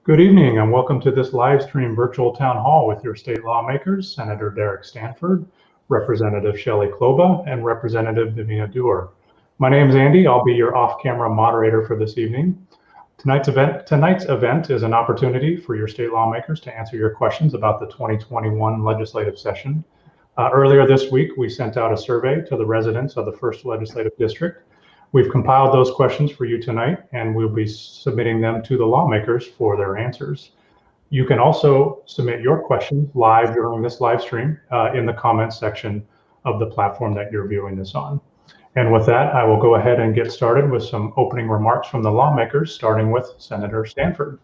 Good evening and welcome to this live stream virtual town hall with your state lawmakers, Senator Derek Stanford, Representative Shelley Kloba, and Representative Davina Duerr. My name is Andy. I'll be your off-camera moderator for this evening. Tonight's event is an opportunity for your state lawmakers to answer your questions about the 2021 legislative session. Earlier this week, we sent out a survey to the residents of the 1st Legislative District. We've compiled those questions for you tonight, and we'll be submitting them to the lawmakers for their answers. You can also submit your questions live during this live stream in the comments section of the platform that you're viewing this on. And with that, I will go ahead and get started with some opening remarks from the lawmakers, starting with Senator Stanford.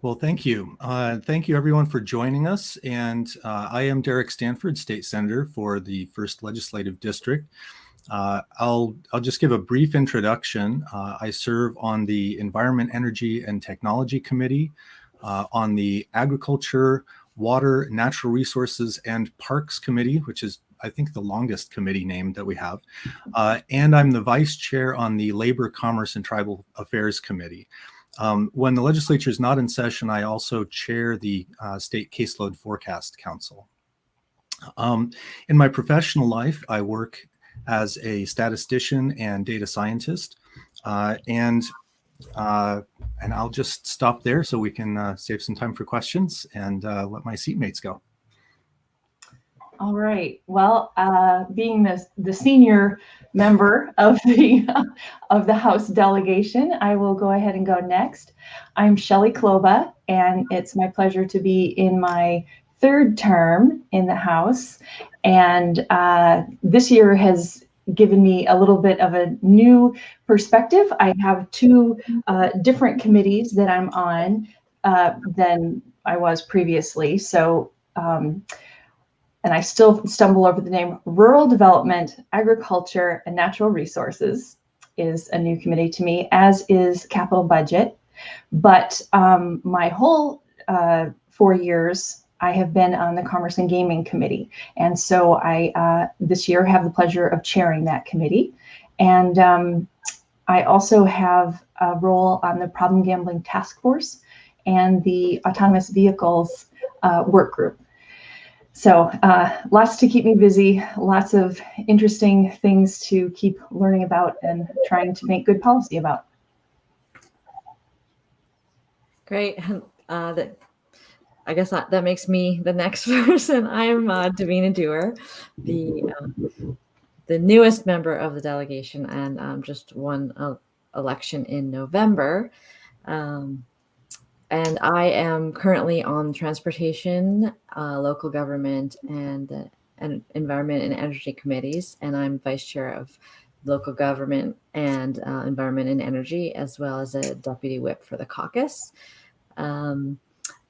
Well, thank you. Thank you everyone for joining us. And I am Derek Stanford, State Senator for the 1st Legislative District. I'll just give a brief introduction. I serve on the Environment, Energy, and Technology Committee, on the Agriculture, Water, Natural Resources, and Parks Committee, which is, I think, the longest committee name that we have. And I'm the Vice Chair on the Labor, Commerce, and Tribal Affairs Committee. When the legislature is not in session, I also chair the State Caseload Forecast Council. In my professional life, I work as a statistician and data scientist, and I'll just stop there so we can save some time for questions and let my seatmates go. All right. Well, being the senior member of the House delegation, I will go ahead and go next. I'm Shelley Kloba, and it's my pleasure to be in my 3rd term in the House. And this year has given me a little bit of a new perspective. I have 2 different committees that I'm on than I was previously. So, and I still stumble over the name. Rural Development, Agriculture, and Natural Resources is a new committee to me, as is Capital Budget. But my whole 4 years, I have been on the Commerce and Gaming Committee. And so I, this year, have the pleasure of chairing that committee. And I also have a role on the Problem Gambling Task Force and the Autonomous Vehicles Work Group. So lots to keep me busy, lots of interesting things to keep learning about and trying to make good policy about. Great. I guess that makes me the next person. I'm Davina Duerr, the newest member of the delegation, and just won an election in November. And I am currently on transportation, local government, and environment and energy committees, and I'm vice chair of local government and environment and energy, as well as a deputy whip for the caucus.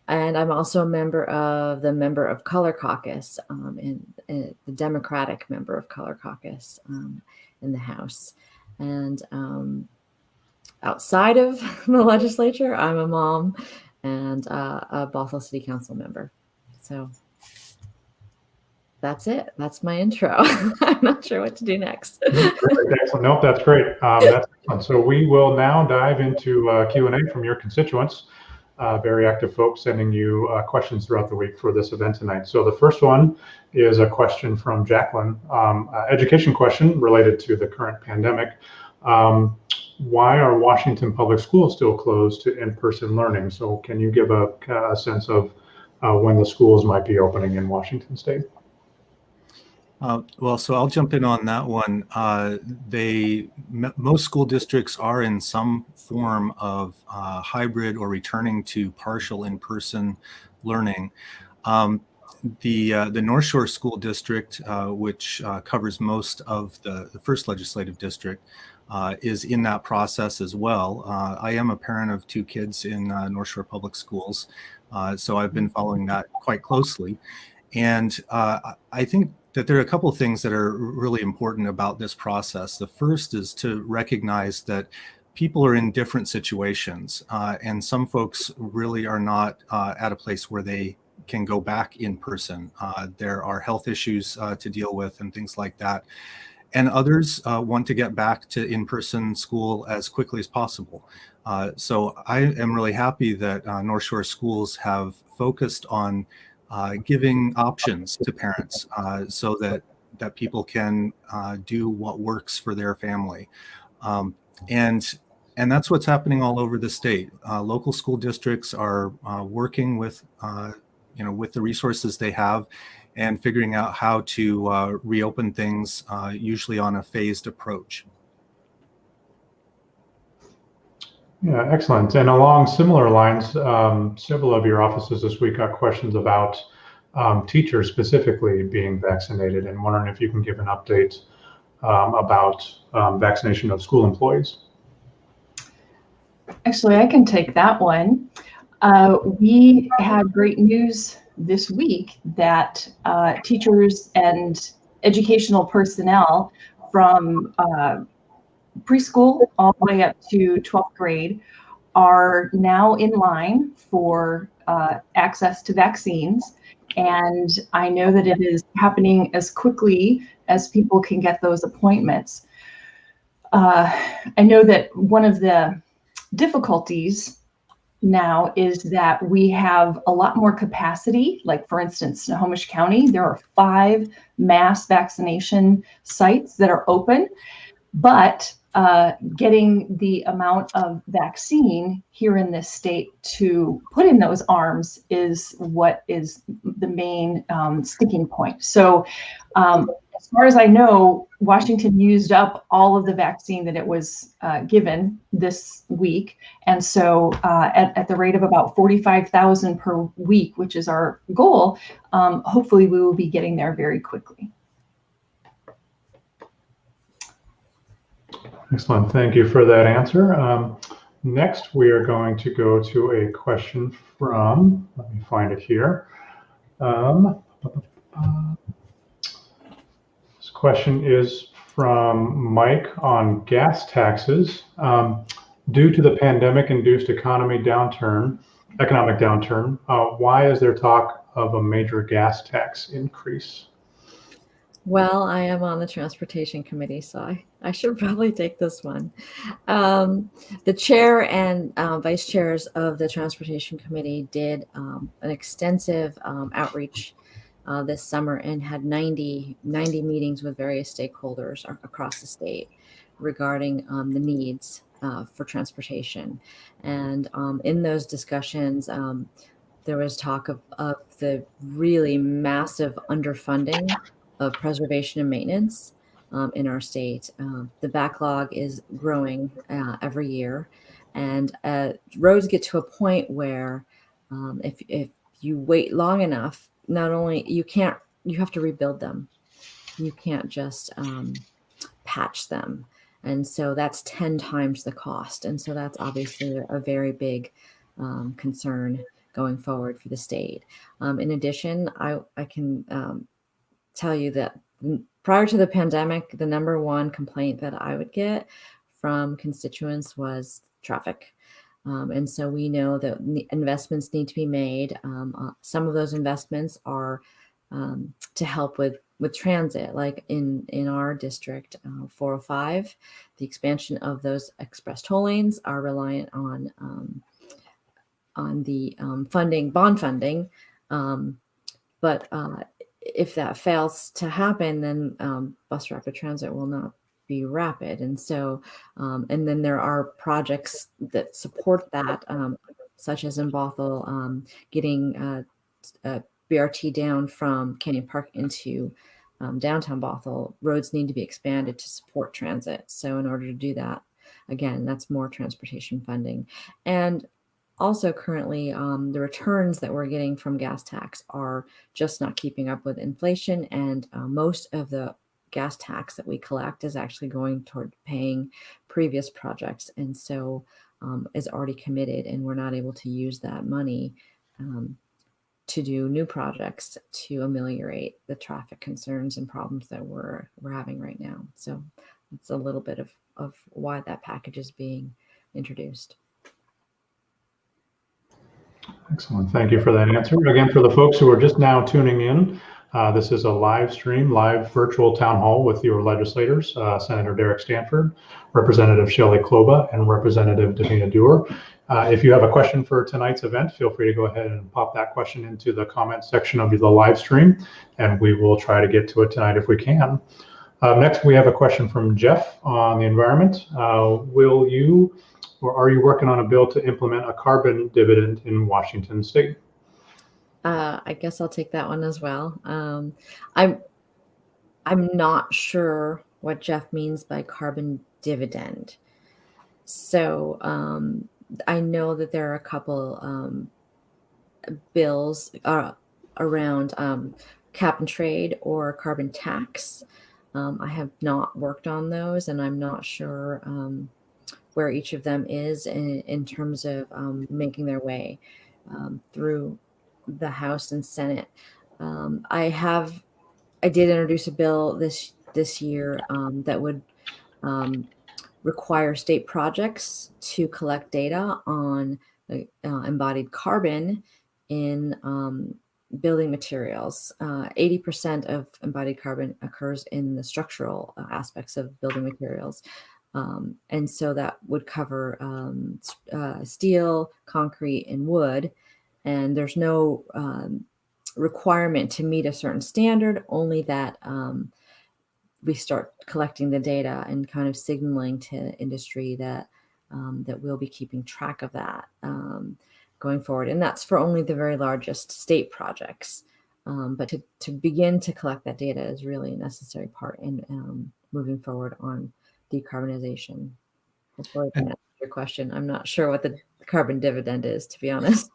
And I'm also a member of the Member of Color Caucus, in the Democratic Member of Color Caucus in the House. And outside of the legislature, I'm a mom and a Bothell City Council member. So that's it. That's my intro. I'm not sure what to do next. Excellent. Nope, that's great. That's excellent. So we will now dive into Q&A from your constituents. Very active folks sending you questions throughout the week for this event tonight. So the first one is a question from Jacqueline, education question related to the current pandemic. Why are Washington public schools still closed to in-person learning? So can you give a sense of when the schools might be opening in Washington State? Well, so I'll jump in on that one. Most school districts are in some form of hybrid or returning to partial in-person learning. The North Shore School District, which covers most of the 1st Legislative District, is in that process as well. I am a parent of 2 kids in North Shore Public Schools, so I've been following that quite closely. And I think that there are a couple of things that are really important about this process. The first is to recognize that people are in different situations, and some folks really are not at a place where they can go back in person. There are health issues to deal with and things like that. and others want to get back to in-person school as quickly as possible. So I am really happy that North Shore schools have focused on giving options to parents so that people can do what works for their family. And that's what's happening all over the state. Local school districts are working with, with the resources they have and figuring out how to reopen things, usually on a phased approach. Yeah, excellent. And along similar lines, several of your offices this week got questions about teachers specifically being vaccinated, and wondering if you can give an update about vaccination of school employees. Actually, I can take that one. We had great news this week that teachers and educational personnel from preschool all the way up to 12th grade are now in line for access to vaccines. And I know that it is happening as quickly as people can get those appointments. I know that one of the difficulties now is that we have a lot more capacity. Like, for instance, Snohomish County, there are 5 mass vaccination sites that are open, but getting the amount of vaccine here in this state to put in those arms is what is the main sticking point. So as far as I know, Washington used up all of the vaccine that it was given this week. And so at the rate of about 45,000 per week, which is our goal, hopefully we will be getting there very quickly. Excellent. Thank you for that answer. Next, we are going to go to a question from, let me find it here. This question is from Mike on gas taxes. Due to the pandemic-induced economic downturn, why is there talk of a major gas tax increase? Well, I am on the transportation committee, so I should probably take this one. The chair and vice chairs of the transportation committee did an extensive outreach this summer and had 90 meetings with various stakeholders across the state regarding the needs for transportation. And in those discussions, there was talk of the really massive underfunding of preservation and maintenance in our state. The backlog is growing every year, and roads get to a point where if you wait long enough, not only you have to rebuild them. You can't just patch them. And so that's 10 times the cost. And so that's obviously a very big concern going forward for the state. In addition, I can tell you that prior to the pandemic, the number one complaint that I would get from constituents was traffic. And so we know that investments need to be made. Some of those investments are to help with transit, like in our district, 405, the expansion of those express toll lanes are reliant on the bond funding. But if that fails to happen, then bus rapid transit will not be rapid. And so, and then there are projects that support that, such as in Bothell, getting BRT down from Canyon Park into downtown Bothell. Roads need to be expanded to support transit. So in order to do that, again, that's more transportation funding. And also currently, the returns that we're getting from gas tax are just not keeping up with inflation. And most of the gas tax that we collect is actually going toward paying previous projects. And so is already committed, and we're not able to use that money to do new projects to ameliorate the traffic concerns and problems that we're having right now. So it's a little bit of why that package is being introduced. Excellent. Thank you for that answer. Again, for the folks who are just now tuning in, This is a live stream, live virtual town hall with your legislators, Senator Derek Stanford, Representative Shelley Kloba, and Representative Davina Duerr. If you have a question for tonight's event, feel free to go ahead and pop that question into the comment section of the live stream, and we will try to get to it tonight if we can. Next, we have a question from Jeff on the environment. Will you or are you working on a bill to implement a carbon dividend in Washington state? I guess I'll take that one as well. I'm not sure what Jeff means by carbon dividend. So I know that there are a couple bills around cap and trade or carbon tax. I have not worked on those, and I'm not sure where each of them is in terms of making their way through the House and Senate. I did introduce a bill this year that would require state projects to collect data on embodied carbon in building materials. 80% of embodied carbon occurs in the structural aspects of building materials. And so that would cover steel, concrete, and wood. And there's no requirement to meet a certain standard, only that we start collecting the data and kind of signaling to industry that we'll be keeping track of that going forward. And that's for only the very largest state projects. But to begin to collect that data is really a necessary part in moving forward on decarbonization. Hopefully that answers your question. I'm not sure what the carbon dividend is, to be honest.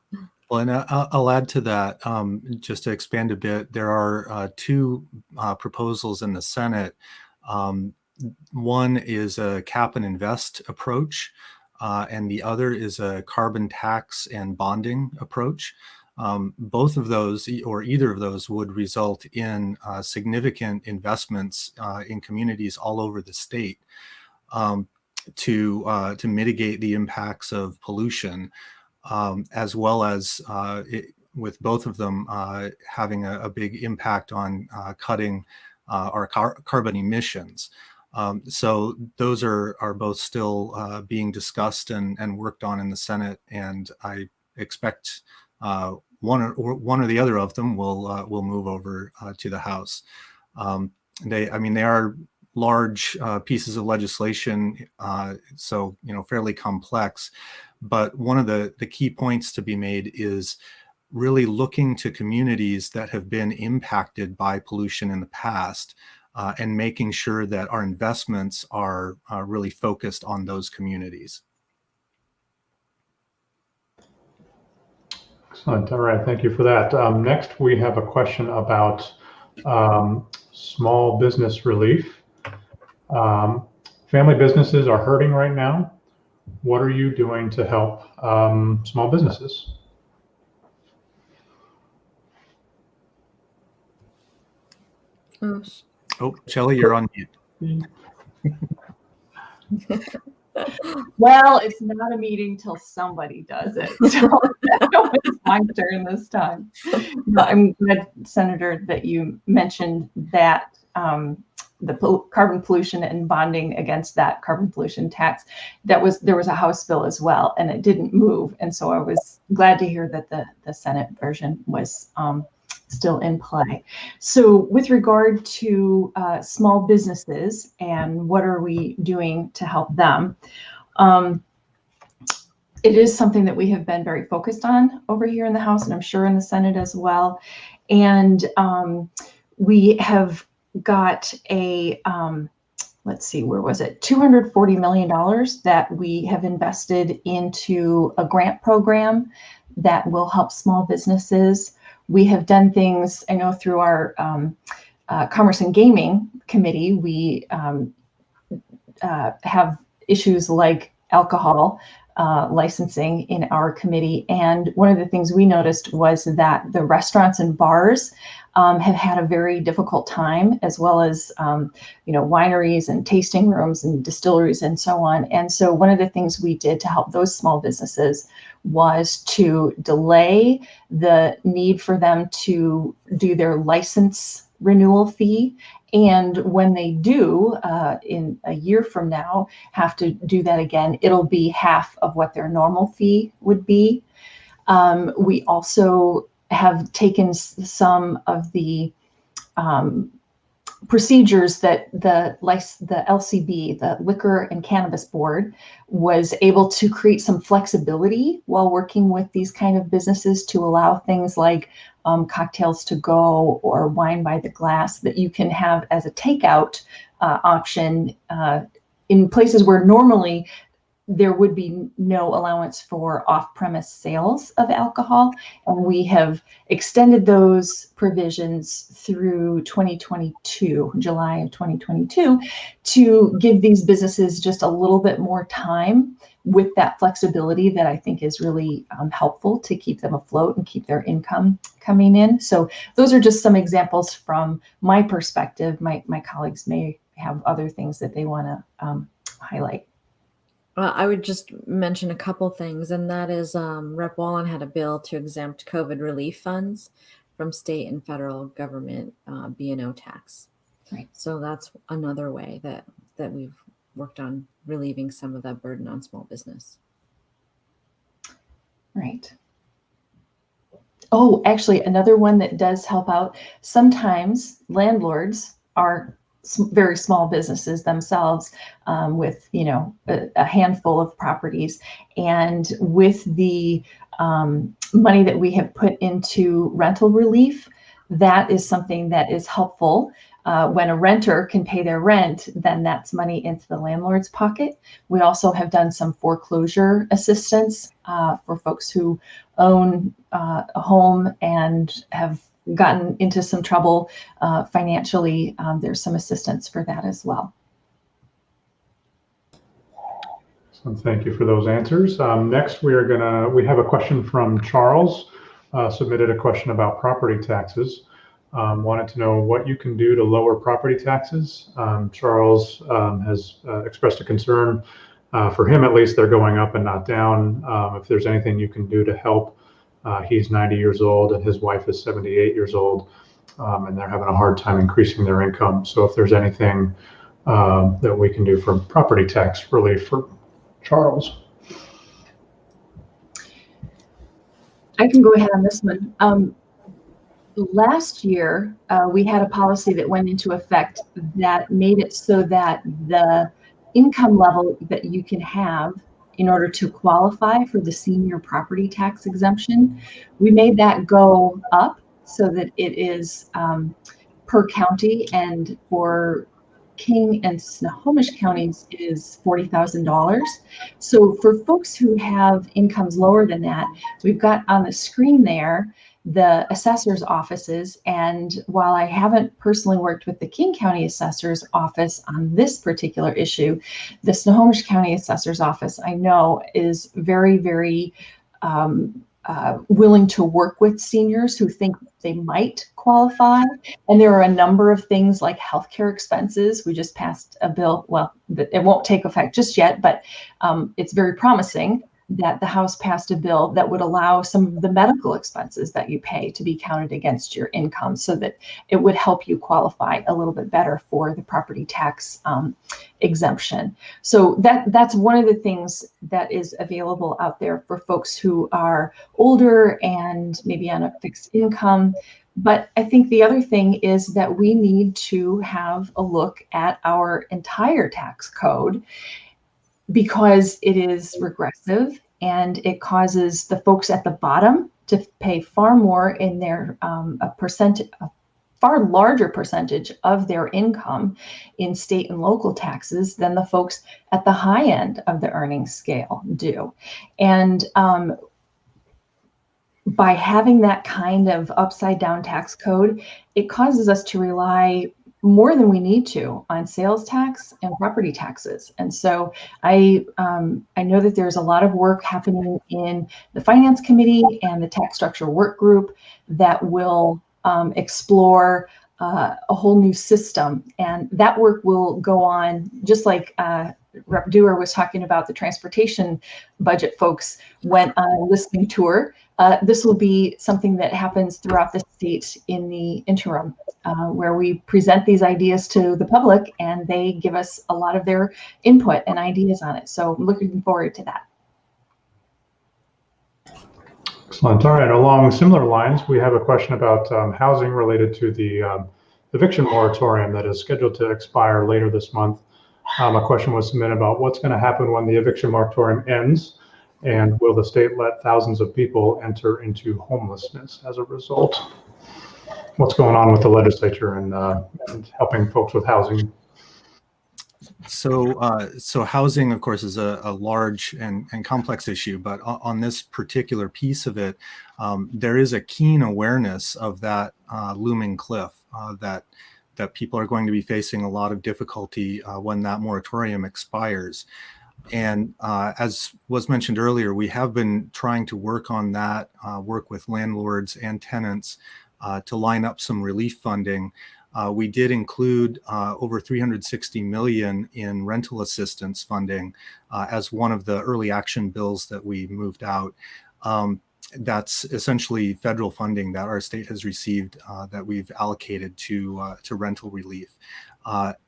Well, and I'll add to that, just to expand a bit. There are two proposals in the Senate. One is a cap and invest approach, and the other is a carbon tax and bonding approach. Both of those, or either of those, would result in significant investments in communities all over the state to mitigate the impacts of pollution. As well as with both of them having a big impact on cutting our carbon emissions. So those are both still being discussed and worked on in the Senate, and I expect one or the other of them will move over to the House. They are large pieces of legislation, so fairly complex. But one of the key points to be made is really looking to communities that have been impacted by pollution in the past and making sure that our investments are really focused on those communities. Excellent. All right. Thank you for that. Next, we have a question about small business relief. Family businesses are hurting right now. What are you doing to help small businesses? Oh, Shelley, you're on mute. Well, it's not a meeting till somebody does it. So it's my turn this time. No, I'm glad, Senator, that you mentioned that the carbon pollution and bonding against that carbon pollution tax. There was a House bill as well, and it didn't move. And so I was glad to hear that the Senate version was still in play. So with regard to small businesses and what are we doing to help them, it is something that we have been very focused on over here in the House, and I'm sure in the Senate as well. And we have got a, let's see, where was it? $240 million that we have invested into a grant program that will help small businesses. We have done things, I know through our Commerce and Gaming Committee, we have issues like alcohol licensing in our committee. And one of the things we noticed was that the restaurants and bars have had a very difficult time, as well as wineries and tasting rooms and distilleries and so on. And so one of the things we did to help those small businesses was to delay the need for them to do their license renewal fee. And when they do, in a year from now, have to do that again, it'll be half of what their normal fee would be. We also have taken some of the procedures that the LCB, the Liquor and Cannabis Board, was able to create some flexibility while working with these kind of businesses to allow things like cocktails to go or wine by the glass that you can have as a takeout option in places where normally there would be no allowance for off-premise sales of alcohol. And we have extended those provisions through 2022, July of 2022, to give these businesses just a little bit more time with that flexibility that I think is really helpful to keep them afloat and keep their income coming in. So those are just some examples from my perspective. My colleagues may have other things that they want to highlight. I would just mention a couple things, and that is Rep. Wallen had a bill to exempt COVID relief funds from state and federal government B&O tax. Right. So that's another way that we've worked on relieving some of that burden on small business. Right. Oh, actually, another one that does help out. Sometimes landlords are very small businesses themselves with, a handful of properties. And with the money that we have put into rental relief, that is something that is helpful. When a renter can pay their rent, then that's money into the landlord's pocket. We also have done some foreclosure assistance for folks who own a home and have gotten into some trouble financially. There's some assistance for that as well. So thank you for those answers. Next, we have a question from Charles, submitted a question about property taxes. Wanted to know what you can do to lower property taxes. Charles has expressed a concern, for him at least, they're going up and not down. If there's anything you can do to help. He's 90 years old and his wife is 78 years old, and they're having a hard time increasing their income. So if there's anything that we can do for property tax relief for Charles. I can go ahead on this one. Last year, we had a policy that went into effect that made it so that the income level that you can have in order to qualify for the senior property tax exemption, we made that go up so that it is per county, and for King and Snohomish counties is $40,000. So for folks who have incomes lower than that, we've got on the screen there the assessor's offices. And while I haven't personally worked with the King County Assessor's Office on this particular issue, the Snohomish County Assessor's Office, I know, is very, very willing to work with seniors who think they might qualify. And there are a number of things like healthcare expenses. We just passed a bill, well, it won't take effect just yet, but it's very promising that the House passed a bill that would allow some of the medical expenses that you pay to be counted against your income, so that it would help you qualify a little bit better for the property tax exemption. So that's one of the things that is available out there for folks who are older and maybe on a fixed income. But I think the other thing is that we need to have a look at our entire tax code, because it is regressive and it causes the folks at the bottom to pay far more in their a far larger percentage of their income in state and local taxes than the folks at the high end of the earnings scale do. And by having that kind of upside down tax code, it causes us to rely more than we need to on sales tax and property taxes. And so I know that there's a lot of work happening in the Finance Committee and the Tax Structure Work Group that will explore a whole new system. And that work will go on, just like Rep. Duerr was talking about. The transportation budget folks went on a listening tour. This will be something that happens throughout the state in the interim, where we present these ideas to the public and they give us a lot of their input and ideas on it. So I'm looking forward to that. Excellent. All right. Along similar lines, we have a question about housing related to the eviction moratorium that is scheduled to expire later this month. A question was submitted about what's going to happen when the eviction moratorium ends, and will the state let thousands of people enter into homelessness as a result? What's going on with the legislature and helping folks with housing? So housing, of course, is a large and complex issue, but on this particular piece of it, there is a keen awareness of that looming cliff, that people are going to be facing a lot of difficulty when that moratorium expires. And as was mentioned earlier, we have been trying to work on that, work with landlords and tenants to line up some relief funding. We did include over $360 million in rental assistance funding as one of the early action bills that we moved out. That's essentially federal funding that our state has received that we've allocated to rental relief.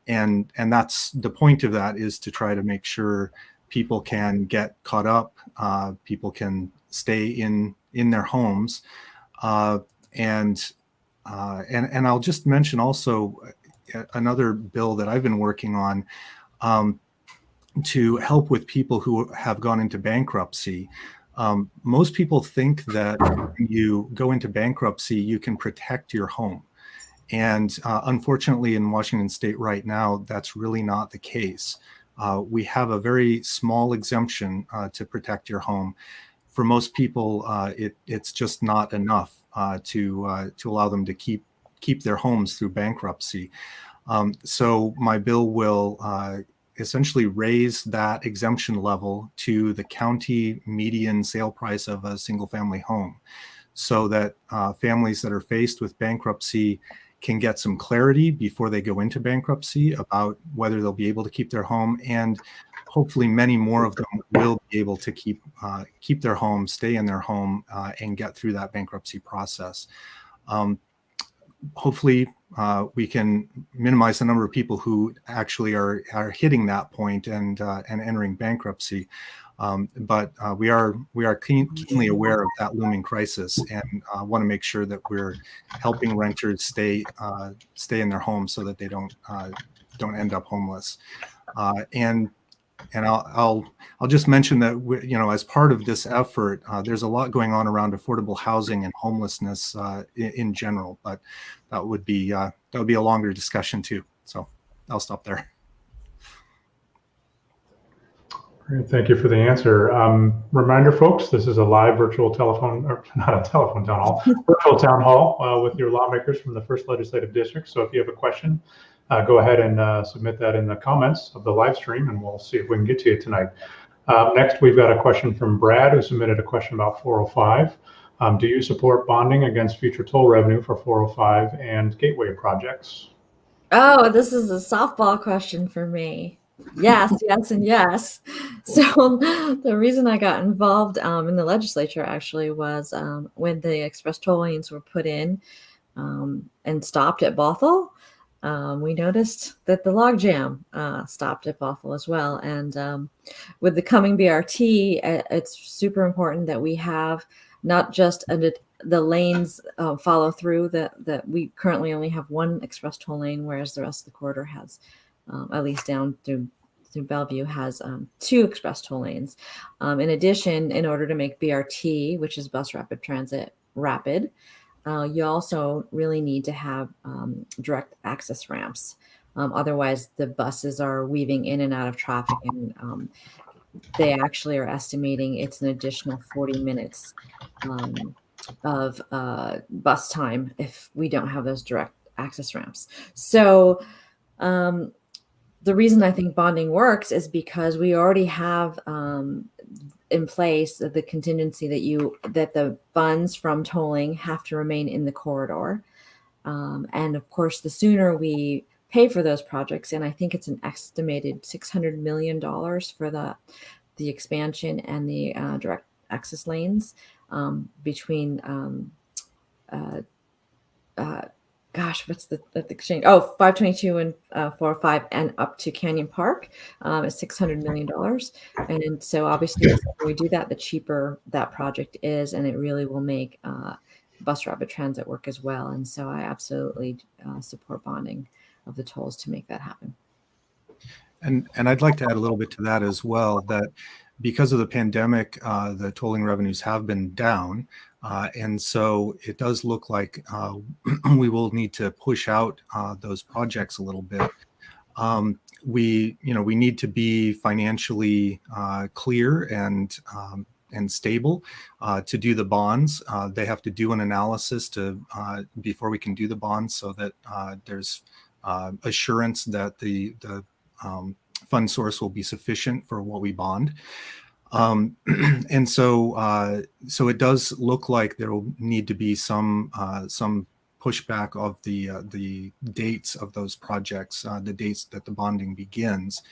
And that's the point of that, is to try to make sure people can get caught up, people can stay in their homes. And I'll just mention also another bill that I've been working on to help with people who have gone into bankruptcy. Most people think that when you go into bankruptcy, you can protect your home. And unfortunately, in Washington state right now, that's really not the case. We have a very small exemption to protect your home. For most people, it's just not enough to allow them to keep their homes through bankruptcy. So my bill will essentially raise that exemption level to the county median sale price of a single family home, so that families that are faced with bankruptcy can get some clarity before they go into bankruptcy about whether they'll be able to keep their home, and hopefully many more of them will be able to keep their home, stay in their home, and get through that bankruptcy process. Hopefully we can minimize the number of people who actually are hitting that point and entering bankruptcy. But we are keenly aware of that looming crisis, and want to make sure that we're helping renters stay in their homes so that they don't end up homeless. And I'll just mention that as part of this effort, there's a lot going on around affordable housing and homelessness in general, but that would be a longer discussion too. So I'll stop there. Great, thank you for the answer. Reminder, folks, this is a live virtual telephone, or not a telephone town hall, virtual town hall with your lawmakers from the 1st Legislative District. So if you have a question, go ahead and submit that in the comments of the live stream, and we'll see if we can get to you tonight. Next, we've got a question from Brad, who submitted a question about 405. Do you support bonding against future toll revenue for 405 and gateway projects? Oh, this is a softball question for me. Yes, yes, and yes. So the reason I got involved in the legislature actually was when the express toll lanes were put in and stopped at Bothell. We noticed that the logjam stopped at Bothell as well. And with the coming BRT, it's super important that we have not just the lanes follow through, that we currently only have one express toll lane, whereas the rest of the corridor has, at least down through Bellevue, has 2 express toll lanes. In addition, in order to make BRT, which is Bus Rapid Transit, rapid, you also really need to have direct access ramps. Otherwise, the buses are weaving in and out of traffic, and they actually are estimating it's an additional 40 minutes of bus time if we don't have those direct access ramps. So the reason I think bonding works is because we already have in place the contingency that the funds from tolling have to remain in the corridor. And of course, the sooner we pay for those projects, and I think it's an estimated $600 million for the expansion and the direct access lanes between what's the exchange? Oh, 522 and 405 and up to Canyon Park is $600 million. And so obviously the sooner we do that, the cheaper that project is, and it really will make bus rapid transit work as well. And so I absolutely support bonding of the tolls to make that happen. And I'd like to add a little bit to that as well, that because of the pandemic, the tolling revenues have been down. And so it does look like we will need to push out those projects a little bit. We need to be financially clear and stable to do the bonds. They have to do an analysis before we can do the bonds, so that there's assurance that the fund source will be sufficient for what we bond. And so it does look like there will need to be some pushback of the dates of those projects, the dates that the bonding begins.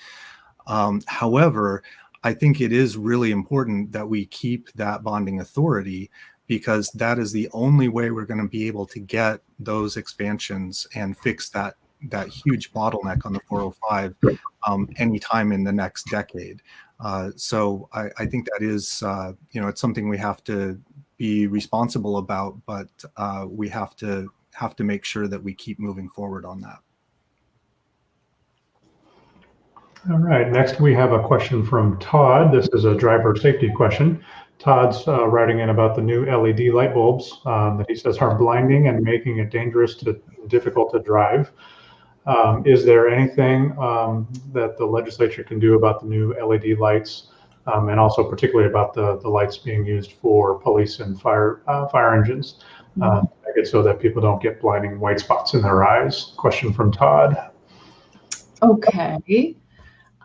However, I think it is really important that we keep that bonding authority, because that is the only way we're going to be able to get those expansions and fix that huge bottleneck on the 405 anytime in the next decade. So I think that is, it's something we have to be responsible about, but we have to make sure that we keep moving forward on that. All right, next we have a question from Todd. This is a driver safety question. Todd's writing in about the new LED light bulbs that he says are blinding and making it difficult to drive. Is there anything that the legislature can do about the new LED lights, and also particularly about the lights being used for police and fire engines, make it so that people don't get blinding white spots in their eyes? Question from Todd. Okay.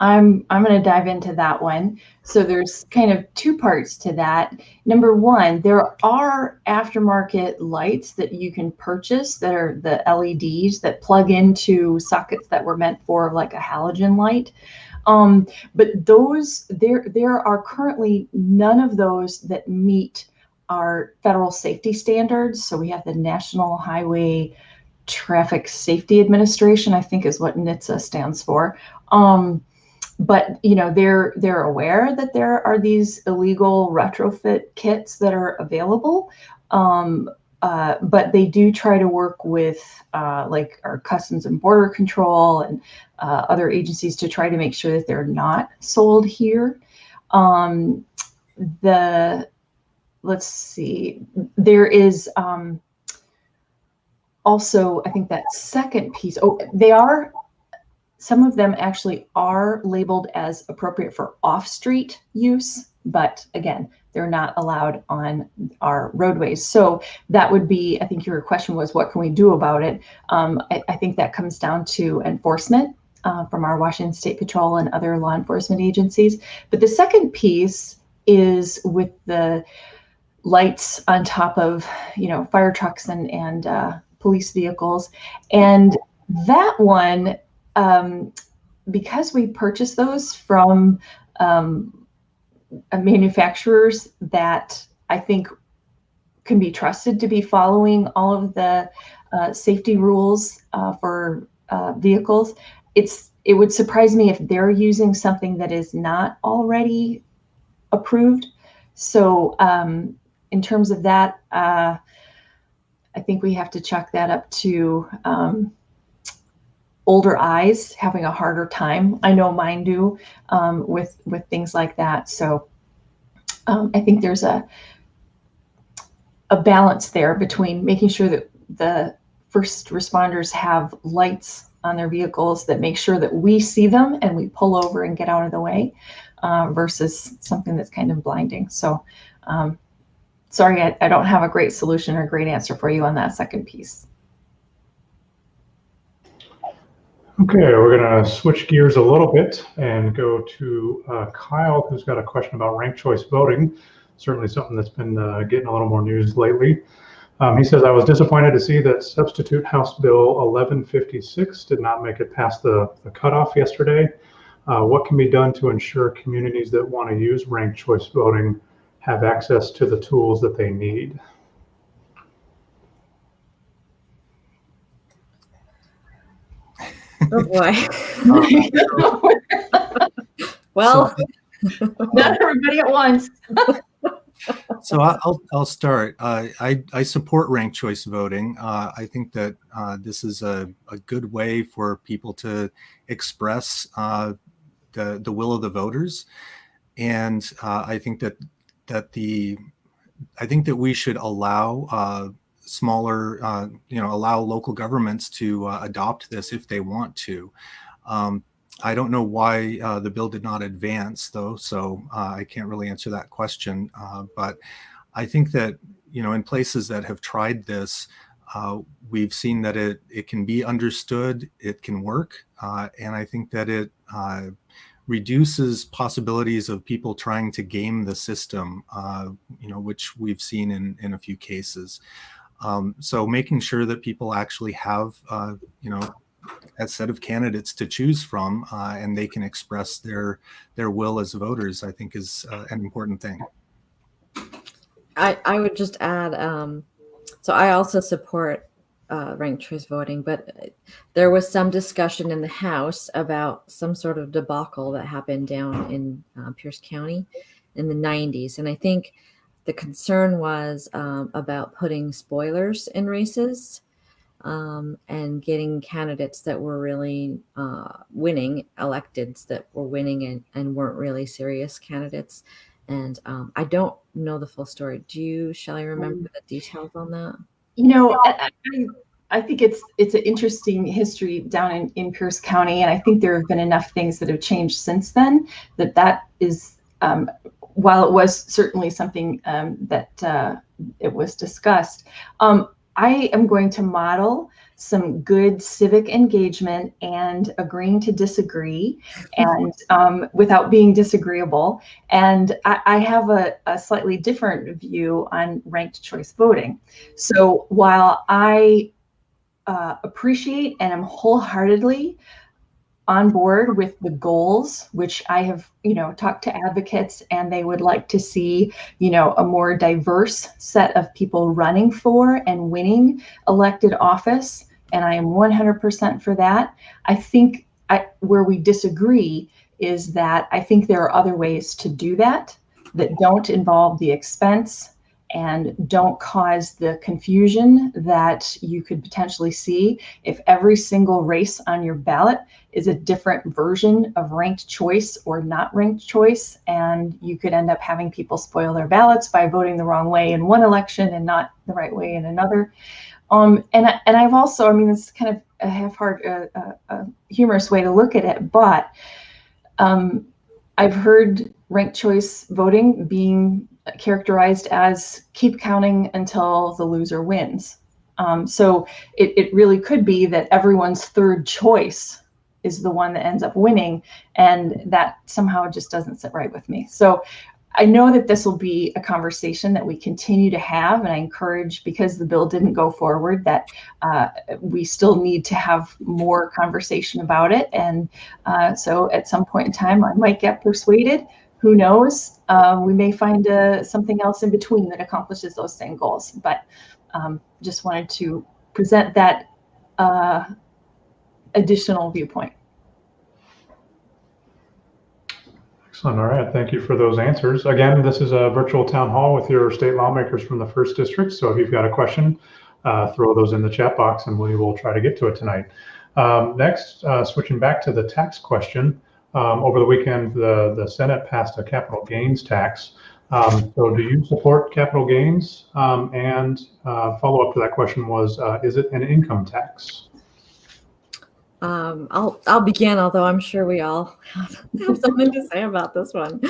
I'm going to dive into that one. So there's kind of two parts to that. Number one, there are aftermarket lights that you can purchase that are the LEDs that plug into sockets that were meant for like a halogen light. But those, there are currently none of those that meet our federal safety standards. So we have the National Highway Traffic Safety Administration, I think is what NHTSA stands for. But they're aware that there are these illegal retrofit kits that are available, but they do try to work with like our Customs and Border Control and other agencies to try to make sure that they're not sold here. Let's see, there is also, I think that second piece. Some of them actually are labeled as appropriate for off-street use, but again, they're not allowed on our roadways. So that would be, I think your question was, what can we do about it? I think that comes down to enforcement from our Washington State Patrol and other law enforcement agencies. But the second piece is with the lights on top of, fire trucks and police vehicles. And that one, because we purchase those from manufacturers that I think can be trusted to be following all of the safety rules for vehicles, it would surprise me if they're using something that is not already approved. So in terms of that, I think we have to chalk that up to older eyes having a harder time. I know mine do with things like that. So I think there's a balance there between making sure that the first responders have lights on their vehicles that make sure that we see them and we pull over and get out of the way versus something that's kind of blinding. So sorry, I don't have a great solution or a great answer for you on that second piece. Okay, we're going to switch gears a little bit and go to Kyle, who's got a question about ranked choice voting. Certainly something that's been getting a little more news lately. He says, I was disappointed to see that substitute House Bill 1156 did not make it past the cutoff yesterday. What can be done to ensure communities that want to use ranked choice voting have access to the tools that they need? Oh boy. Well, not everybody at once. So I'll start. I support ranked choice voting. I think that this is a good way for people to express the will of the voters, and I think that we should allow smaller, allow local governments to adopt this if they want to. I don't know why the bill did not advance, though, so I can't really answer that question. But I think that, in places that have tried this, we've seen that it can be understood, it can work, and I think that it reduces possibilities of people trying to game the system, which we've seen in a few cases. So making sure that people actually have, a set of candidates to choose from, and they can express their will as voters, I think is an important thing. I would just add, so I also support ranked choice voting, but there was some discussion in the House about some sort of debacle that happened down in Pierce County in the 90s. And I think the concern was about putting spoilers in races and getting candidates that were really winning, electeds that were winning and weren't really serious candidates. And I don't know the full story. Do you, Shelley, remember the details on that? I think it's an interesting history down in Pierce County, and I think there have been enough things that have changed since then that is, while it was certainly something that it was discussed, I am going to model some good civic engagement and agreeing to disagree, and without being disagreeable. And I have a slightly different view on ranked choice voting. So while I appreciate and am wholeheartedly on board with the goals, which I have, talked to advocates, and they would like to see, a more diverse set of people running for and winning elected office. And I am 100% for that. I think where we disagree is that I think there are other ways to do that don't involve the expense and don't cause the confusion that you could potentially see if every single race on your ballot is a different version of ranked choice or not ranked choice. And you could end up having people spoil their ballots by voting the wrong way in one election and not the right way in another. And I've also, this is kind of a half-heart, a humorous way to look at it, but I've heard ranked choice voting being characterized as keep counting until the loser wins. So it really could be that everyone's third choice is the one that ends up winning, and that somehow just doesn't sit right with me. So I know that this will be a conversation that we continue to have, and I encourage, because the bill didn't go forward, that we still need to have more conversation about it. And so at some point in time, I might get persuaded. Who knows? We may find something else in between that accomplishes those same goals. But just wanted to present that additional viewpoint. Excellent. All right. Thank you for those answers. Again, this is a virtual town hall with your state lawmakers from the 1st District. So if you've got a question, throw those in the chat box and we will try to get to it tonight. Next, switching back to the tax question. Over the weekend, the Senate passed a capital gains tax. So do you support capital gains? And follow-up to that question was, is it an income tax? I'll begin, although I'm sure we all have something to say about this one.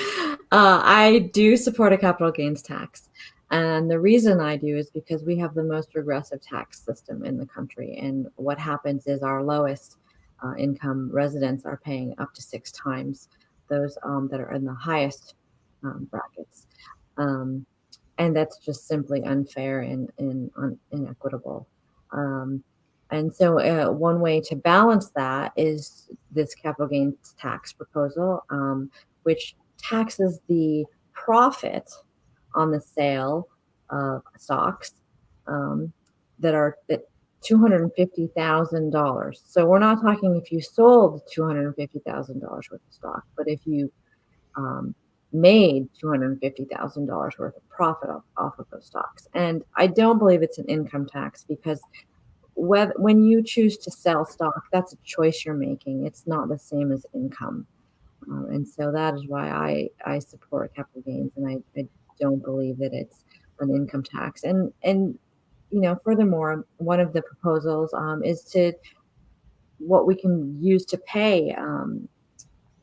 I do support a capital gains tax. And the reason I do is because we have the most regressive tax system in the country. And what happens is our lowest income residents are paying up to 6 times those that are in the highest brackets. and that's just simply unfair and inequitable. And so one way to balance that is this capital gains tax proposal, which taxes the profit on the sale of stocks that are at $250,000. So we're not talking if you sold $250,000 worth of stock, but if you made $250,000 worth of profit off of those stocks. And I don't believe it's an income tax, because when you choose to sell stock, that's a choice you're making. It's not the same as income. And so that is why I support capital gains, and I don't believe that it's an income tax. And furthermore, one of the proposals is to what we can use to pay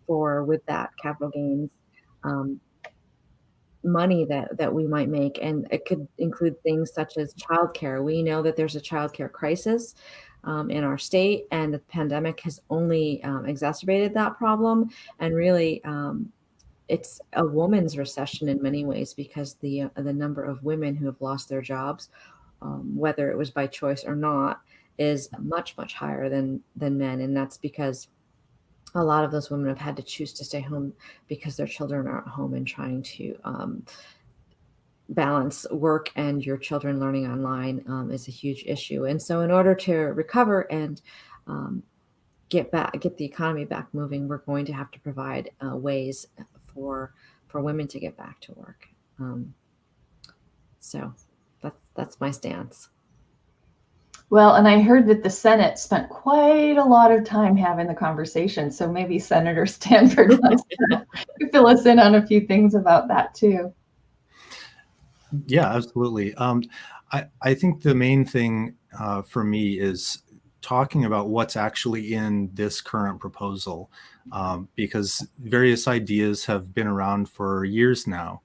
with that capital gains money that we might make, and it could include things such as childcare. We know that there's a childcare crisis in our state, and the pandemic has only exacerbated that problem. And really, it's a woman's recession in many ways, because the number of women who have lost their jobs, whether it was by choice or not, is much higher than men, and that's because a lot of those women have had to choose to stay home because their children are at home, and trying to balance work and your children learning online is a huge issue. And so in order to recover and get the economy back moving, we're going to have to provide ways for women to get back to work. So that's my stance. Well, and I heard that the Senate spent quite a lot of time having the conversation. So maybe Senator Stanford wants to fill us in on a few things about that too. Yeah, absolutely. I think the main thing for me is talking about what's actually in this current proposal, because various ideas have been around for years now.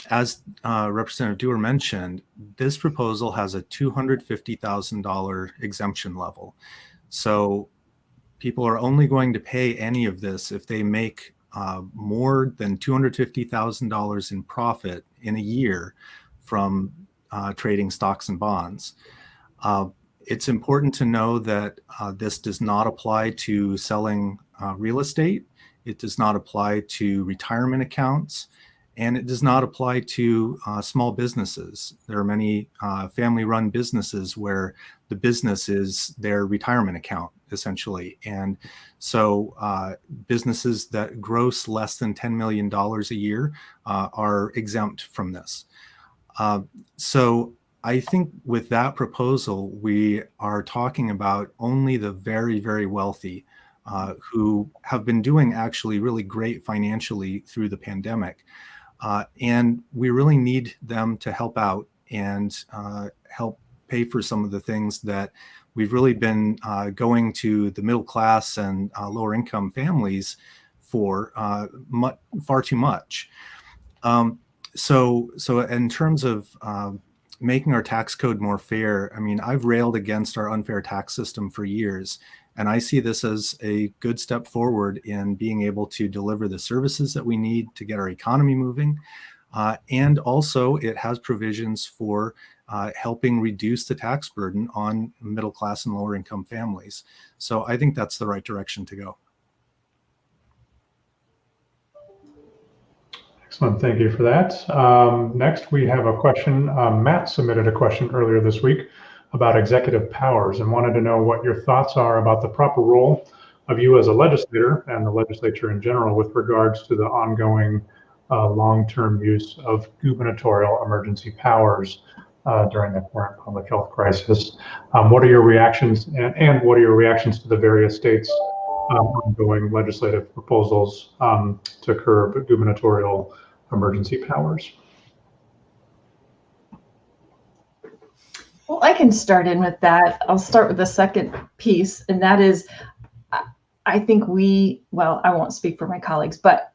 As Representative Duerr mentioned, this proposal has a $250,000 exemption level. So people are only going to pay any of this if they make more than $250,000 in profit in a year from trading stocks and bonds. It's important to know that this does not apply to selling real estate. It does not apply to retirement accounts. And it does not apply to small businesses. There are many family-run businesses where the business is their retirement account, essentially. And so businesses that gross less than $10 million a year are exempt from this. So I think with that proposal, we are talking about only the very, very wealthy who have been doing actually really great financially through the pandemic. And we really need them to help out and help pay for some of the things that we've really been going to the middle class and lower income families for far too much. So in terms of making our tax code more fair, I mean, I've railed against our unfair tax system for years. And I see this as a good step forward in being able to deliver the services that we need to get our economy moving. And also it has provisions for helping reduce the tax burden on middle class and lower income families. So I think that's the right direction to go. Excellent, thank you for that. Next, we have a question. Matt submitted a question earlier this week about executive powers and wanted to know what your thoughts are about the proper role of you as a legislator and the legislature in general with regards to the ongoing long-term use of gubernatorial emergency powers during the current public health crisis. What are your reactions, and what are your reactions to the various states' ongoing legislative proposals to curb gubernatorial emergency powers? Well, I can start in with that. I'll start with the second piece, and that is, I think I won't speak for my colleagues, but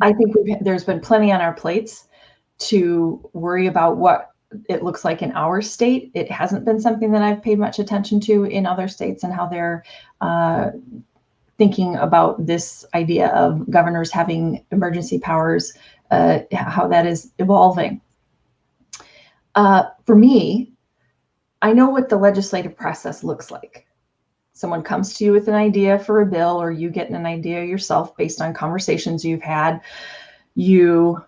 I think there's been plenty on our plates to worry about what it looks like in our state. It hasn't been something that I've paid much attention to in other states and how they're thinking about this idea of governors having emergency powers how that is evolving. For me, I know what the legislative process looks like. Someone comes to you with an idea for a bill, or you get an idea yourself based on conversations you've had. You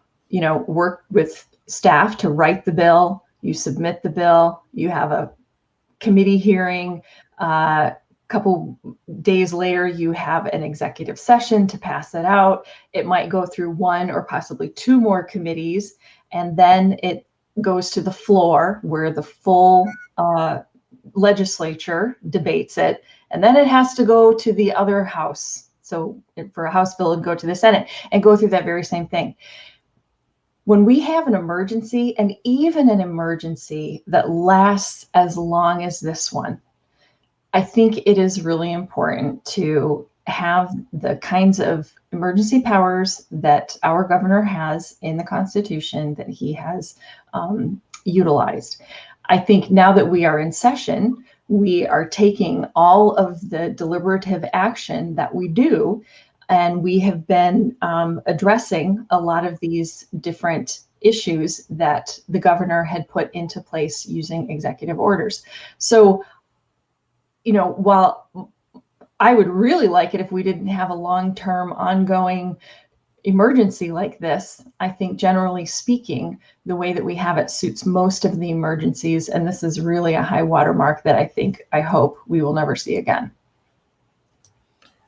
work with staff to write the bill, you submit the bill, you have a committee hearing, couple days later, you have an executive session to pass it out. It might go through one or possibly two more committees, and then it goes to the floor where the full legislature debates it, and then it has to go to the other house. So for a House bill, it'd go to the Senate and go through that very same thing. When we have an emergency, and even an emergency that lasts as long as this one, I think it is really important to have the kinds of emergency powers that our governor has in the Constitution that he has utilized. I think now that we are in session, we are taking all of the deliberative action that we do, and we have been addressing a lot of these different issues that the governor had put into place using executive orders. So, while I would really like it if we didn't have a long-term ongoing emergency like this, I think generally speaking, the way that we have it suits most of the emergencies, and this is really a high watermark that I hope we will never see again.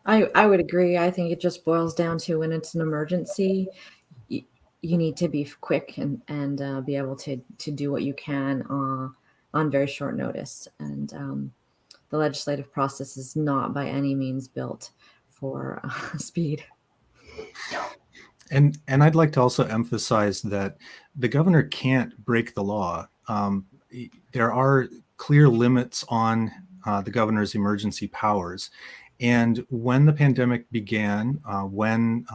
I would agree. I think it just boils down to when it's an emergency, you need to be quick and be able to do what you can on very short notice. And the legislative process is not by any means built for speed. And I'd like to also emphasize that the governor can't break the law. There are clear limits on the governor's emergency powers. And when the pandemic began, when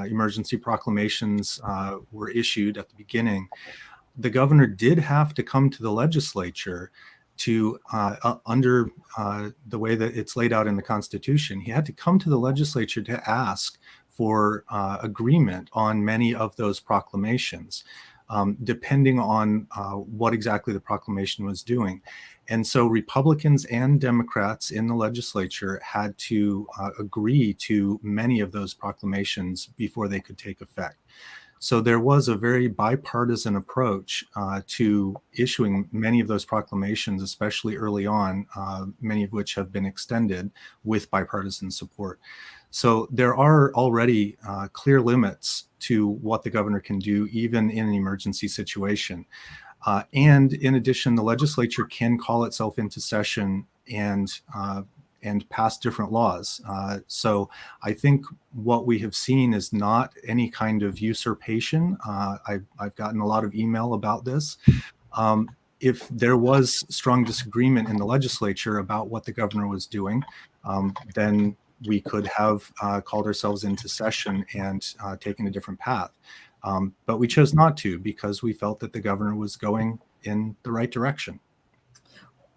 emergency proclamations were issued at the beginning, the governor did have to come to the legislature to, under the way that it's laid out in the Constitution, he had to come to the legislature to ask for agreement on many of those proclamations, depending on what exactly the proclamation was doing. And so Republicans and Democrats in the legislature had to agree to many of those proclamations before they could take effect. So there was a very bipartisan approach to issuing many of those proclamations, especially early on, many of which have been extended with bipartisan support. So there are already clear limits to what the governor can do, even in an emergency situation. And in addition, the legislature can call itself into session and pass different laws. So I think what we have seen is not any kind of usurpation. I've gotten a lot of email about this. If there was strong disagreement in the legislature about what the governor was doing, then we could have called ourselves into session and taken a different path. But we chose not to because we felt that the governor was going in the right direction.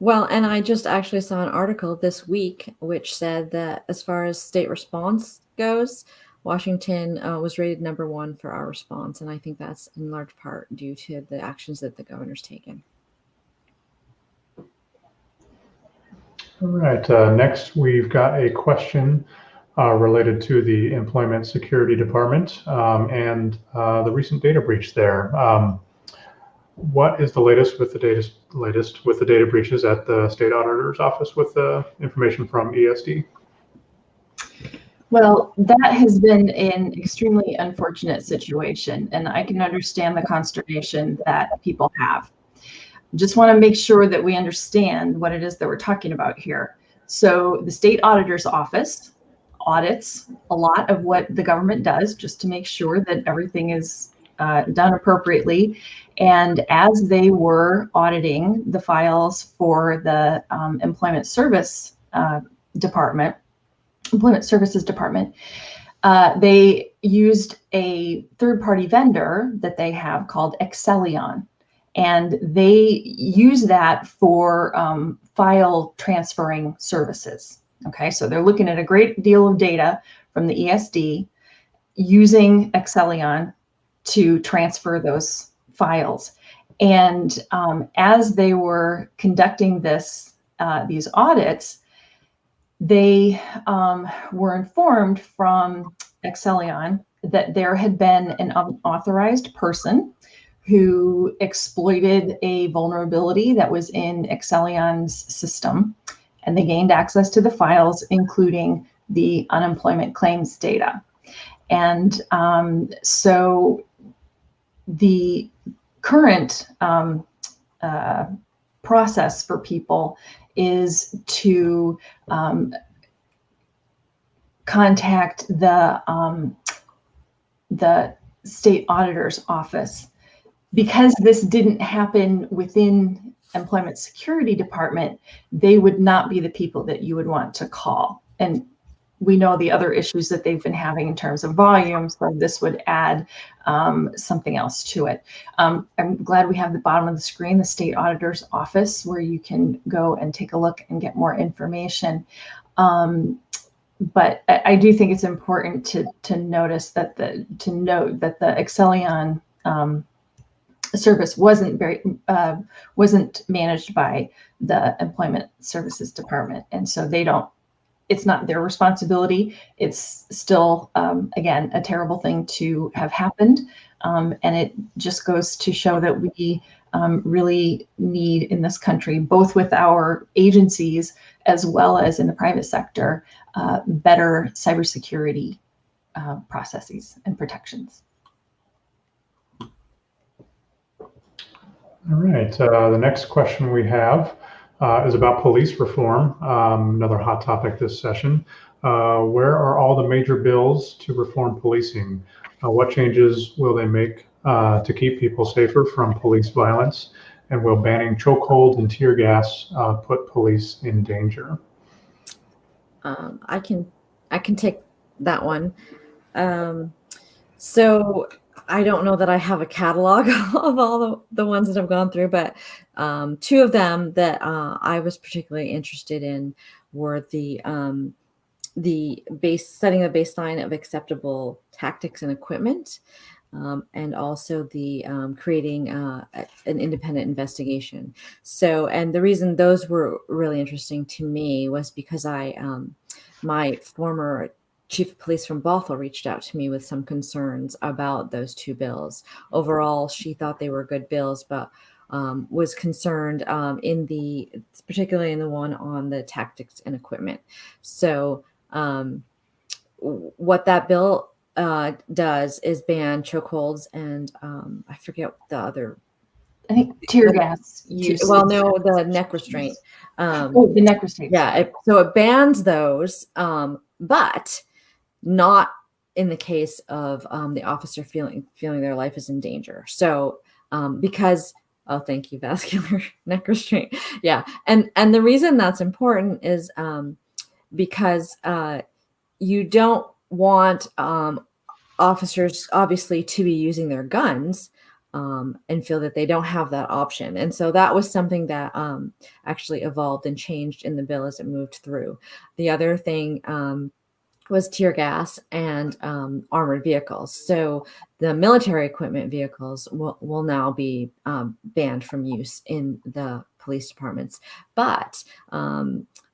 Well, and I just actually saw an article this week which said that as far as state response goes, Washington was rated #1 for our response. And I think that's in large part due to the actions that the governor's taken. All right, next we've got a question related to the Employment Security Department and the recent data breach there. What is the latest with the data breaches at the state auditor's office with the information from ESD? Well, that has been an extremely unfortunate situation, and I can understand the consternation that people have. Just want to make sure that we understand what it is that we're talking about here. So the state auditor's office audits a lot of what the government does just to make sure that everything is done appropriately. And as they were auditing the files for the Employment Services Department, they used a third-party vendor that they have called Excellion. And they use that for file transferring services. Okay, so they're looking at a great deal of data from the ESD using Excellion to transfer those files. And as they were conducting these audits, they were informed from Excellion that there had been an unauthorized person who exploited a vulnerability that was in Excellion's system, and they gained access to the files, including the unemployment claims data. And so the current process for people is to contact the state auditor's office. Because this didn't happen within Employment Security Department, they would not be the people that you would want to call. And we know the other issues that they've been having in terms of volume, so this would add something else to it. I'm glad we have the bottom of the screen, the state auditor's office, where you can go and take a look and get more information. But I do think it's important to note that the Excellion service wasn't managed by the Employment Services Department, and so it's not their responsibility. It's still, again, a terrible thing to have happened, and it just goes to show that we really need in this country, both with our agencies as well as in the private sector, better cybersecurity processes and protections. All right, the next question we have is about police reform, another hot topic this session. Where are all the major bills to reform policing? What changes will they make to keep people safer from police violence? And will banning chokeholds and tear gas put police in danger? I can take that one. So I don't know that I have a catalog of all the ones that I've gone through, but two of them that I was particularly interested in were the setting a baseline of acceptable tactics and equipment, and also the creating an independent investigation. So, and the reason those were really interesting to me was because my former chief of police from Bothell reached out to me with some concerns about those two bills. Overall, she thought they were good bills, but was concerned particularly in the one on the tactics and equipment. So what that bill does is ban chokeholds and I forget the other. I think tear gas use. Well, no, the neck restraint. The neck restraint. Yeah, so it bans those, but not in the case of the officer feeling their life is in danger. So because, oh, thank you, vascular neck restraint. Yeah, and the reason that's important is because you don't want officers obviously to be using their guns and feel that they don't have that option. And so that was something that actually evolved and changed in the bill as it moved through. The other thing was tear gas and armored vehicles. So the military equipment vehicles will now be banned from use in the police departments. But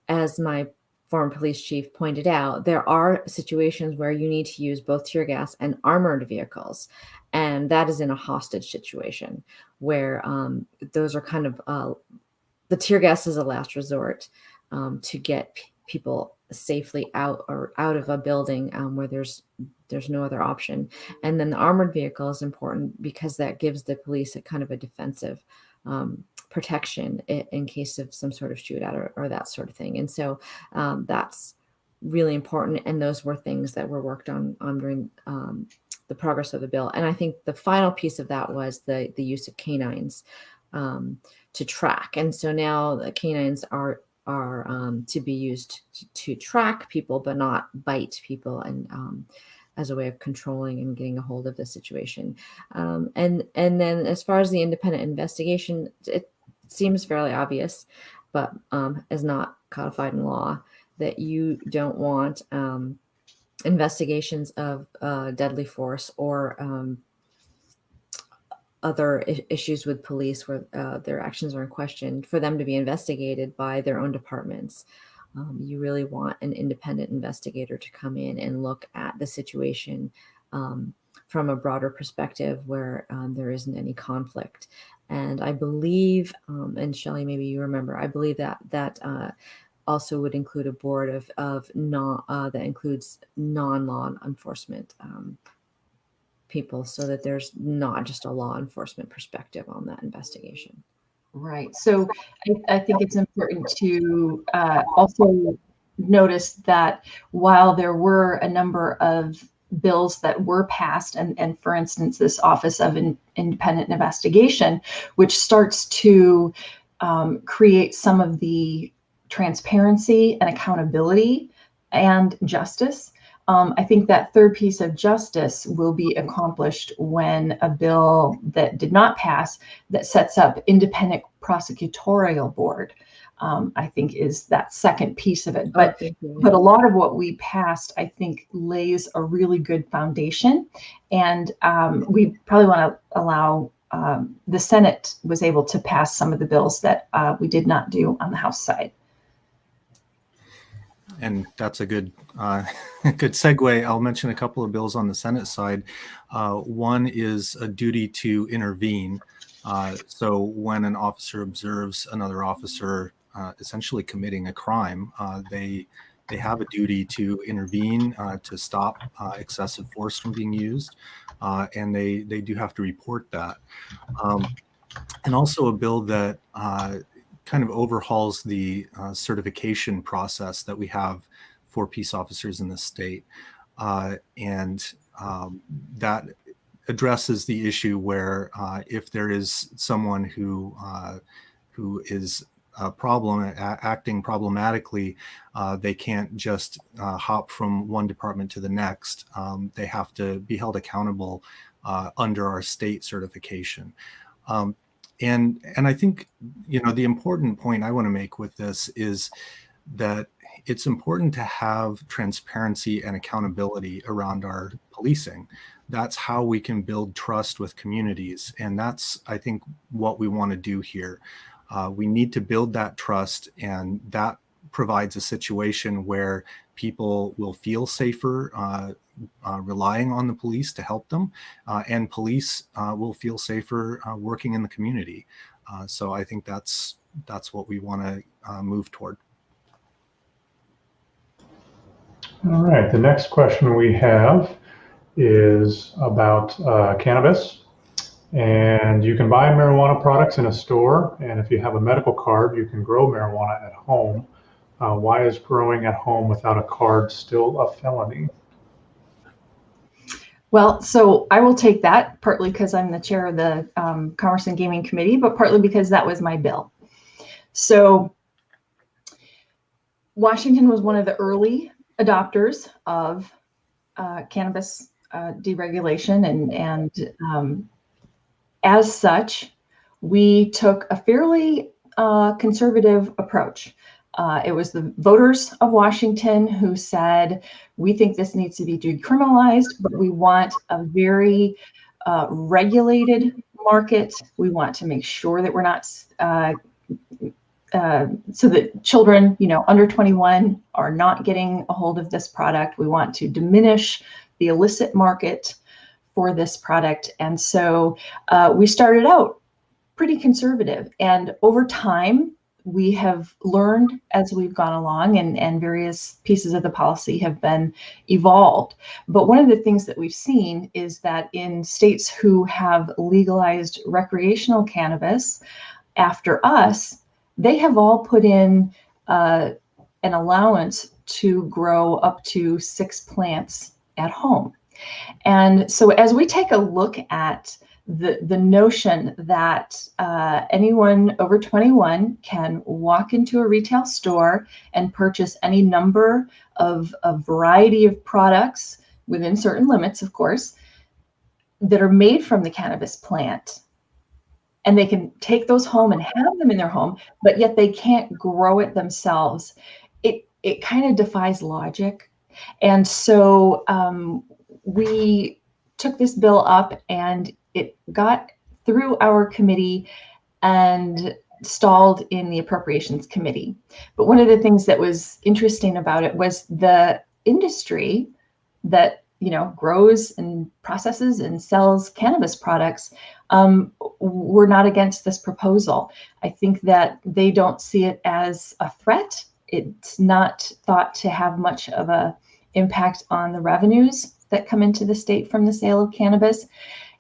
as my former police chief pointed out, there are situations where you need to use both tear gas and armored vehicles. And that is in a hostage situation where those are kind of, the tear gas is a last resort to get people safely out of a building where there's no other option. And then the armored vehicle is important because that gives the police a kind of a defensive protection in case of some sort of shootout or that sort of thing. And so that's really important. And those were things that were worked on during the progress of the bill. And I think the final piece of that was the use of canines to track. And so now the canines are to be used to track people, but not bite people, and as a way of controlling and getting a hold of the situation. And then as far as the independent investigation, it seems fairly obvious, but is not codified in law, that you don't want investigations of deadly force or other issues with police where their actions are in question, for them to be investigated by their own departments. You really want an independent investigator to come in and look at the situation from a broader perspective where there isn't any conflict. And I believe, and Shelley, maybe you remember, I believe that also would include a board of that includes non-law enforcement people, so that there's not just a law enforcement perspective on that investigation. Right. So I think it's important to also notice that while there were a number of bills that were passed, and for instance, this Office of Independent Investigation, which starts to create some of the transparency and accountability and justice. I think that third piece of justice will be accomplished when a bill that did not pass, that sets up independent prosecutorial board, I think is that second piece of it. But a lot of what we passed, I think, lays a really good foundation. And we probably want to allow the Senate was able to pass some of the bills that we did not do on the House side. And that's a good good segue. I'll mention a couple of bills on the Senate side. One is a duty to intervene. So when an officer observes another officer essentially committing a crime, they have a duty to intervene, to stop excessive force from being used, and they do have to report that. And also a bill that kind of overhauls the certification process that we have for peace officers in the state. And that addresses the issue where if there is someone who is acting problematically, they can't just hop from one department to the next. They have to be held accountable under our state certification. And I think, the important point I want to make with this is that it's important to have transparency and accountability around our policing. That's how we can build trust with communities. And that's, I think, what we want to do here. We need to build that trust, and that provides a situation where people will feel safer relying on the police to help them, and police will feel safer working in the community. So I think that's what we want to move toward. All right, the next question we have is about cannabis. And you can buy marijuana products in a store, and if you have a medical card, you can grow marijuana at home. Why is growing at home without a card still a felony? Well, so I will take that, partly because I'm the chair of the Commerce and Gaming Committee, but partly because that was my bill. So Washington was one of the early adopters of cannabis deregulation, and as such, we took a fairly conservative approach. It was the voters of Washington who said, we think this needs to be decriminalized, but we want a very regulated market. We want to make sure that we're not, so that children, under 21 are not getting a hold of this product. We want to diminish the illicit market for this product. And so we started out pretty conservative. And over time, we have learned as we've gone along, and various pieces of the policy have been evolved. But one of the things that we've seen is that in states who have legalized recreational cannabis after us, they have all put in an allowance to grow up to 6 plants at home. And so as we take a look at the notion that anyone over 21 can walk into a retail store and purchase any number of a variety of products within certain limits, of course, that are made from the cannabis plant, and they can take those home and have them in their home, but yet they can't grow it themselves, it kind of defies logic. And so we took this bill up, and it got through our committee and stalled in the Appropriations Committee. But one of the things that was interesting about it was the industry that grows and processes and sells cannabis products were not against this proposal. I think that they don't see it as a threat. It's not thought to have much of a impact on the revenues that come into the state from the sale of cannabis.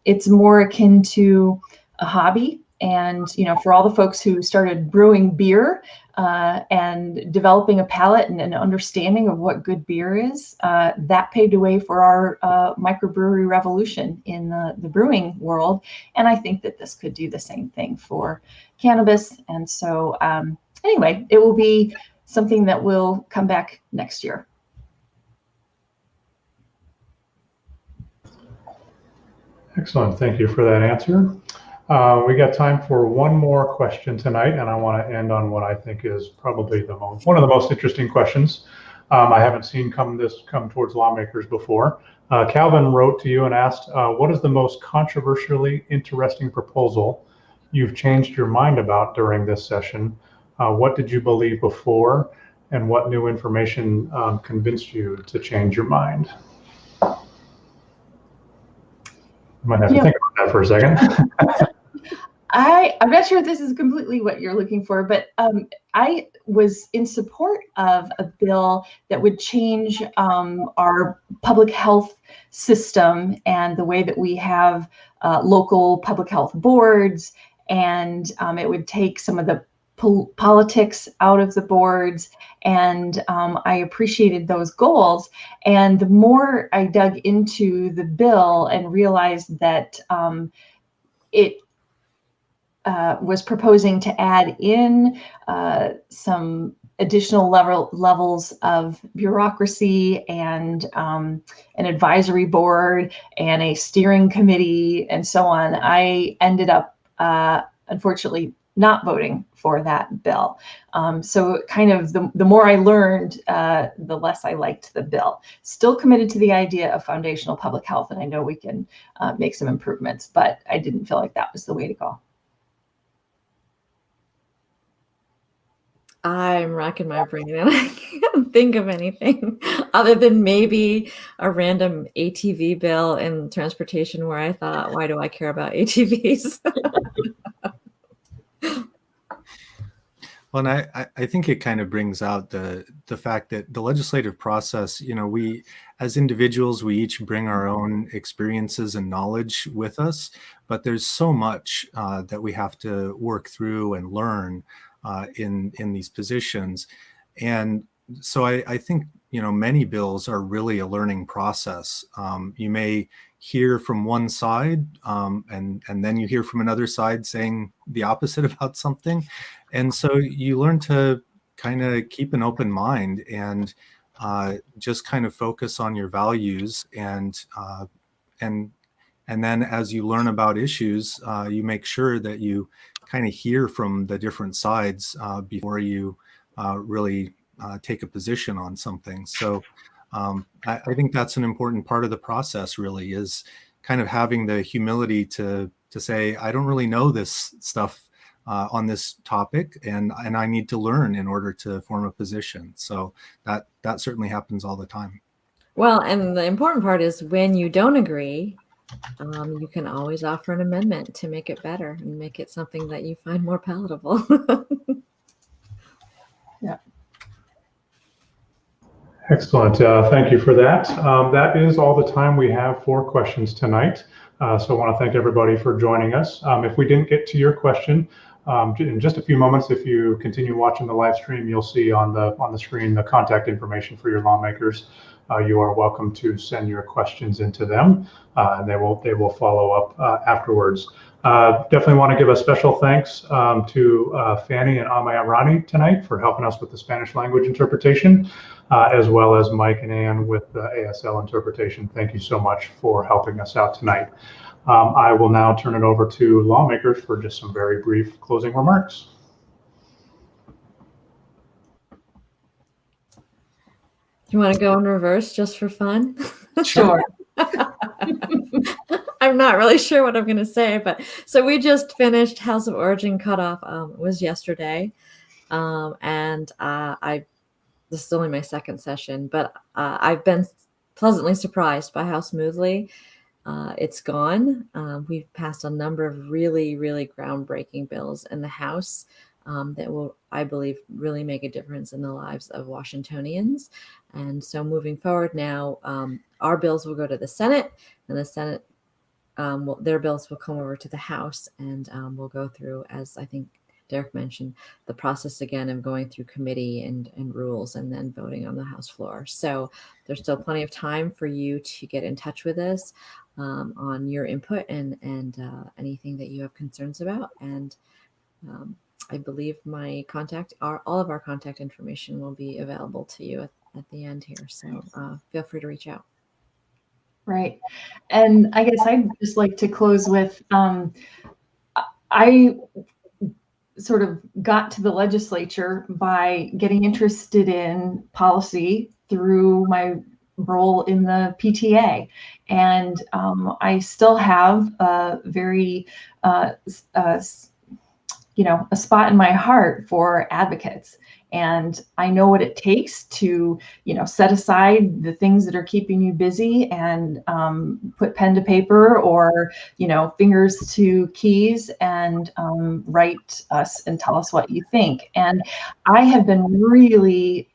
It's more akin to a hobby. And, for all the folks who started brewing beer and developing a palate and an understanding of what good beer is, that paved the way for our microbrewery revolution in the brewing world. And I think that this could do the same thing for cannabis. And so anyway, it will be something that will come back next year. Excellent. Thank you for that answer. We got time for one more question tonight, and I want to end on what I think is probably one of the most interesting questions I haven't seen come towards lawmakers before. Calvin wrote to you and asked, what is the most controversially interesting proposal you've changed your mind about during this session? What did you believe before, and what new information convinced you to change your mind? I might have to think about that for a second. I'm not sure if this is completely what you're looking for, but I was in support of a bill that would change our public health system and the way that we have local public health boards, and it would take some of the politics out of the boards, and I appreciated those goals. And the more I dug into the bill and realized that it was proposing to add in some additional levels of bureaucracy and an advisory board and a steering committee and so on, I ended up unfortunately not voting for that bill. So kind of the more I learned, the less I liked the bill. Still committed to the idea of foundational public health, and I know we can make some improvements, but I didn't feel like that was the way to go. I'm racking my brain and I can't think of anything other than maybe a random ATV bill in transportation where I thought, why do I care about ATVs? Well, and I think it kind of brings out the fact that the legislative process, we as individuals, we each bring our own experiences and knowledge with us, but there's so much that we have to work through and learn in these positions. And so I think, many bills are really a learning process. You may hear from one side and then you hear from another side saying the opposite about something. And so you learn to kind of keep an open mind and just kind of focus on your values. And then as you learn about issues, you make sure that you kind of hear from the different sides before you really take a position on something. So I think that's an important part of the process, really, is kind of having the humility to say, I don't really know this stuff on this topic, and I need to learn in order to form a position. So that certainly happens all the time. Well, and the important part is when you don't agree, you can always offer an amendment to make it better and make it something that you find more palatable. Yeah. Excellent. Thank you for that. That is all the time we have for questions tonight. So I want to thank everybody for joining us. If we didn't get to your question, in just a few moments, if you continue watching the live stream, you'll see on the screen the contact information for your lawmakers. You are welcome to send your questions into them, and they will follow up afterwards. Definitely want to give a special thanks to Fanny and Amaya Rani tonight for helping us with the Spanish language interpretation, as well as Mike and Ann with the ASL interpretation. Thank you so much for helping us out tonight. I will now turn it over to lawmakers for just some very brief closing remarks. You want to go in reverse just for fun? Sure. I'm not really sure what I'm going to say, but so we just finished House of Origin cutoff. It was yesterday, and this is only my second session, but I've been pleasantly surprised by how smoothly it's gone. We've passed a number of really, really groundbreaking bills in the House that will, I believe, really make a difference in the lives of Washingtonians. And so moving forward now, our bills will go to the Senate, and the Senate, their bills will come over to the House, and we'll go through, as I think Derek mentioned, the process again of going through committee and rules and then voting on the House floor. So there's still plenty of time for you to get in touch with us on your input and anything that you have concerns about. And I believe all of our contact information will be available to you at the end here. So feel free to reach out. Right. And I guess I'd just like to close with, I sort of got to the legislature by getting interested in policy through my role in the PTA. And I still have a very, a spot in my heart for advocates. And I know what it takes to, set aside the things that are keeping you busy and put pen to paper or, fingers to keys and write us and tell us what you think. And I have been really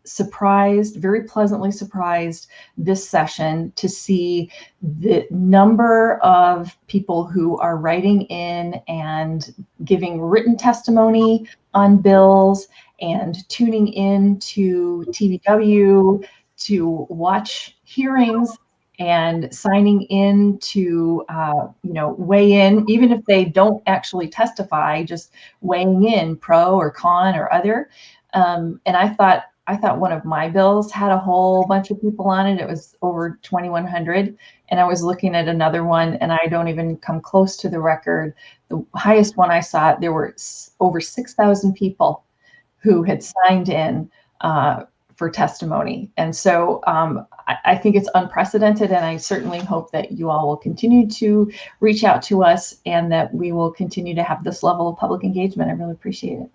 surprised, very pleasantly surprised this session to see the number of people who are writing in and giving written testimony on bills and tuning in to TVW to watch hearings and signing in to, weigh in, even if they don't actually testify, just weighing in pro or con or other. And I thought one of my bills had a whole bunch of people on it. It was over 2,100. And I was looking at another one, and I don't even come close to the record. The highest one I saw, there were over 6,000 people who had signed in for testimony. And so I think it's unprecedented, and I certainly hope that you all will continue to reach out to us and that we will continue to have this level of public engagement. I really appreciate it.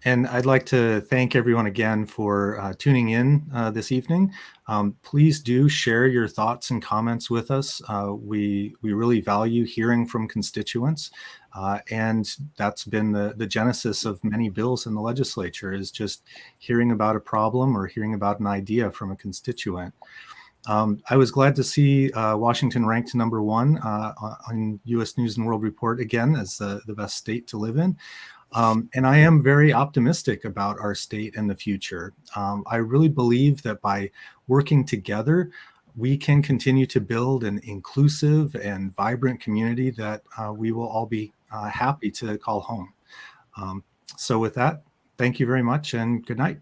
And I'd like to thank everyone again for tuning in this evening. Please do share your thoughts and comments with us. We really value hearing from constituents. And that's been the genesis of many bills in the legislature, is just hearing about a problem or hearing about an idea from a constituent. I was glad to see Washington ranked #1 on U.S. News and World Report again as the best state to live in. And I am very optimistic about our state and the future. I really believe that by working together, we can continue to build an inclusive and vibrant community that we will all be happy to call home. So with that, thank you very much and good night.